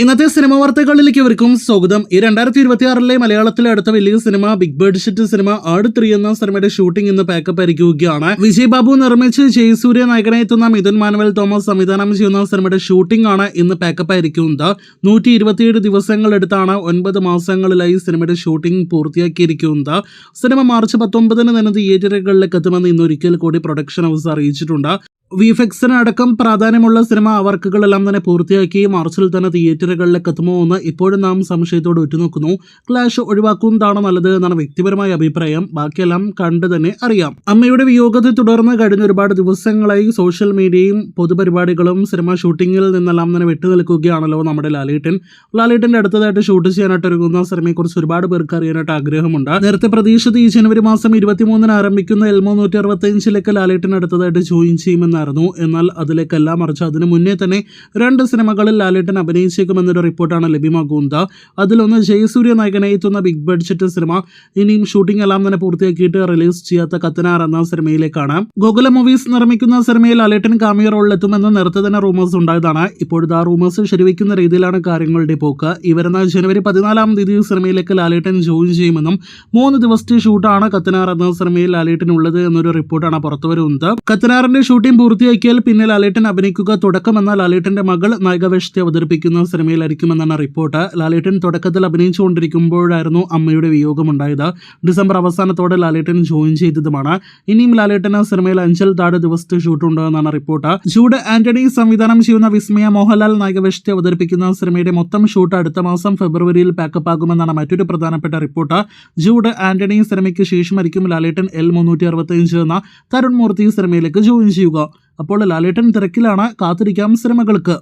ഇന്നത്തെ സിനിമ വാർത്തകളിലേക്ക് ഇവർക്കും സ്വാഗതം. 2026 മലയാളത്തിലെ അടുത്ത വലിയ സിനിമ ബിഗ് ബഡ്ജറ്റ് സിനിമ ആട് 3 എന്ന സിനിമയുടെ ഷൂട്ടിംഗ് ഇന്ന് പാക്കപ്പ് ആയിരിക്കുകയാണ്. വിജയ് ബാബു നിർമ്മിച്ച് ജയസൂര്യ നായകനെത്തുന്ന മിഥുൻ മാനുവൽ തോമസ് സംവിധാനം ചെയ്യുന്ന സിനിമയുടെ ഷൂട്ടിംഗ് ആണ് ഇന്ന് പാക്കപ്പ് ആയിരിക്കുന്നത്. 127 ദിവസങ്ങൾ എടുത്താണ് 9 മാസങ്ങളിലായി സിനിമയുടെ ഷൂട്ടിംഗ് പൂർത്തിയാക്കിയിരിക്കുന്നത്. സിനിമ മാർച്ച് 19 തന്നെ തിയേറ്ററുകളിലേക്ക് എത്തുമെന്ന് ഇന്നൊരിക്കൽ കൂടി പ്രൊഡക്ഷൻ ഹൗസ് അറിയിച്ചിട്ടുണ്ട്. വിഎഫ്എക്സിന് അടക്കം പ്രാധാന്യമുള്ള സിനിമ വർക്കുകളെല്ലാം തന്നെ പൂർത്തിയാക്കി മാർച്ചിൽ തന്നെ തിയേറ്ററുകളിലേക്ക് എത്തുമോ എന്ന് ഇപ്പോഴും നാം സംശയത്തോടെ ഉറ്റുനോക്കുന്നു. ക്ലാഷ് ഒഴിവാക്കുന്നതാണ് നല്ലത് എന്നാണ് വ്യക്തിപരമായ അഭിപ്രായം. ബാക്കിയെല്ലാം കണ്ടു തന്നെ അറിയാം. അമ്മയുടെ വിയോഗത്തെ തുടർന്ന് കഴിഞ്ഞ ഒരുപാട് ദിവസങ്ങളായി സോഷ്യൽ മീഡിയയും പൊതുപരിപാടികളും സിനിമ ഷൂട്ടിങ്ങിൽ നിന്നെല്ലാം തന്നെ വിട്ടുനിൽക്കുകയാണല്ലോ നമ്മുടെ ലാലേട്ടൻ്റെ അടുത്തതായിട്ട് ഷൂട്ട് ചെയ്യാനായിട്ട് ഒരുങ്ങുന്ന സിനിമയെക്കുറിച്ച് ഒരുപാട് പേർക്ക് അറിയാനായിട്ട് ആഗ്രഹമുണ്ട്. നേരത്തെ പ്രതീക്ഷിച്ചത് ഈ ജനുവരി മാസം 23 ആരംഭിക്കുന്ന എൽമോ 165 ലാലേട്ടൻ അടുത്തതായിട്ട് ജോയിൻ ചെയ്യുമെന്ന്. എന്നാൽ അതിലേക്കെല്ലാം മറിച്ച് അതിനു മുന്നേ തന്നെ 2 സിനിമകളിൽ ലാലേട്ടൻ അഭിനയിച്ചേക്കുമെന്നൊരു റിപ്പോർട്ടാണ് ലഭ്യമാകുന്നത്. അതിലൊന്ന് ജയസൂര്യ നായകനെ എത്തുന്ന ബിഗ് ബഡ്ജറ്റ് സിനിമ ഇനിയും ഷൂട്ടിംഗ് എല്ലാം തന്നെ പൂർത്തിയാക്കിയിട്ട് റിലീസ് ചെയ്യാത്ത കത്തനാർ എന്ന സിനിമയിലേക്കാണ്. ഗോകുല മൂവീസ് നിർമ്മിക്കുന്ന സിനിമയിൽ ലാലേട്ടൻ കാമിയോ റോളിൽ എത്തുമെന്ന് നേരത്തെ തന്നെ റൂമേഴ്സ് ഉണ്ടായതാണ്. ഇപ്പോഴത്തെ ആ റൂമേഴ്സ് ശരിവയ്ക്കുന്ന രീതിയിലാണ് കാര്യങ്ങളുടെ പോക്ക്. ഈ വരുന്ന ജനുവരി 14 സിനിമയിലേക്ക് ലാലേട്ടൻ ജോയിൻ ചെയ്യുമെന്നും 3 ദിവസത്തെ ഷൂട്ടാണ് കത്തനാർ എന്ന സിനിമയിൽ ലാലേട്ടൻ ഉള്ളത് എന്നൊരു റിപ്പോർട്ടാണ് പുറത്തുവരുന്നത്. കത്തനാറിന്റെ ഷൂട്ടിംഗ് പൂർത്തിയാക്കിയാൽ പിന്നെ ലാലേട്ടൻ അഭിനയിക്കുക തുടക്കമെന്ന ലാലേട്ടന്റെ മകൾ നായികവേഷത്തെ അവതരിപ്പിക്കുന്ന സിനിമയിലായിരിക്കുമെന്നാണ് റിപ്പോർട്ട്. ലാലേട്ടൻ തുടക്കത്തിൽ അഭിനയിച്ചുകൊണ്ടിരിക്കുമ്പോഴായിരുന്നു അമ്മയുടെ വിയോഗമുണ്ടായത്. ഡിസംബർ അവസാനത്തോടെ ലാലേട്ടൻ ജോയിൻ ചെയ്തതുമാണ്. ഇനിയും ലാലേട്ടന് സിനിമയിൽ 5 താഴെ ദിവസത്തെ ഷൂട്ടുണ്ട് എന്നാണ് റിപ്പോർട്ട്. ജൂഡ് ആന്റണി സംവിധാനം ചെയ്യുന്ന വിസ്മയ മോഹൻലാൽ നായികവേഷത്തെ അവതരിപ്പിക്കുന്ന സിനിമയുടെ മൊത്തം ഷൂട്ട് അടുത്ത മാസം ഫെബ്രുവരിയിൽ പാക്കപ്പ് ആകുമെന്നാണ് മറ്റൊരു പ്രധാനപ്പെട്ട റിപ്പോർട്ട്. ജൂഡ് ആന്റണി സിനിമയ്ക്ക് ശേഷമായിരിക്കും ലാലേട്ടൻ എൽ 365 എന്ന തരുൺ മൂർത്തി സിനിമയിലേക്ക് ജോയിൻ ചെയ്യുക. അപ്പോൾ ലാലേട്ടൻ തിരക്കിലാണ്. കാത്തിരിക്കാം സിനിമകൾക്ക്.